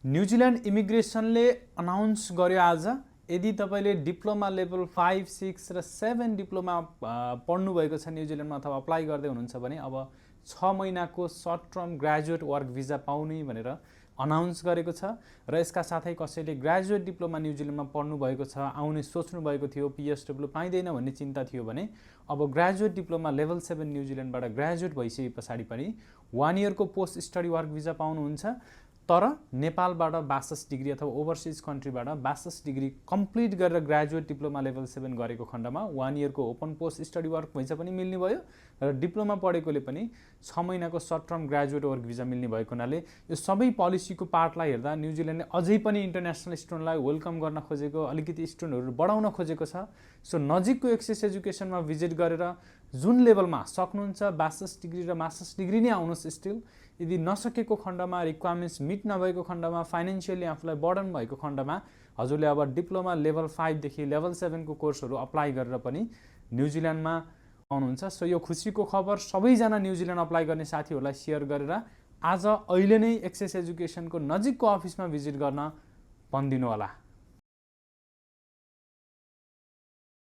New Zealand इमिग्रेसनले announce गर्यो आज, यदि तपाईँले डिप्लोमा लेभल 5, 6 र 7 डिप्लोमा पढ्नुभएको छ न्युजिल्यान्डमा अथवा अप्लाई गर्दै हुनुहुन्छ भने अब 6 महिनाको short term graduate work visa पाउने भनेर अनाउन्स गरेको छ। र यसका साथै कसैले ग्रेजुएट डिप्लोमा न्युजिल्यान्डमा पढ्नुभएको छ, आउने सोच्नुभएको थियो, पिएसडब्ल्यू पाइँदैन भन्ने चिन्ता थियो भने अब ग्रेजुएट डिप्लोमा लेभल 7 न्युजिल्यान्डबाट ग्रेजुएट भइसके पछाडि पनि 1 इयरको पोस्ट स्टडी वर्क भिजा पाउनुहुन्छ। तर नेपालबाट 62 डिग्री अथवा ओभरसिज कन्ट्रीबाट 62 डिग्री कम्प्लिट गरेर ग्रेजुएट डिप्लोमा लेभल 7 गरेको खण्डमा 1 इयरको open post study work visa पनि मिल्ने भयो र डिप्लोमा पढेकोले पनि 6 महिनाको short term graduate work visa मिल्ने भएको हुनाले यो सबै पोलिसीको पार्टलाई हेर्दा न्युजिल्यान्डले अझै पनि इन्टरनेसनल स्टुडेन्टलाई वेलकम गर्न खोजेको, अलिकति स्टुडेन्टहरू बढाउन खोजेको छ। सो नजिकको एक्सेस एजुकेसनमा भिजिट गरेर जुन लेभलमा सक्नुहुन्छ 62 डिग्री र मास्टर्स डिग्री नै आउनुहोस् स्टिल, यदि नसकेको खण्डमा, रिक्वायरमेन्ट्स मिट नभएको खण्डमा, फाइनेन्सियली आफूलाई बर्डन भएको खण्डमा हजुरले अब डिप्लोमा लेभल 5 देखि लेभल 7 को कोर्सहरू अप्लाई गरेर पनि न्युजिल्यान्डमा आउनुहुन्छ। सो यो खुसीको खबर सबैजना न्युजिल्यान्ड अप्लाई गर्ने साथीहरूलाई सेयर गरेर आज अहिले नै एक्सेस एजुकेसनको नजिकको अफिसमा भिजिट गर्न भनिदिनु होला।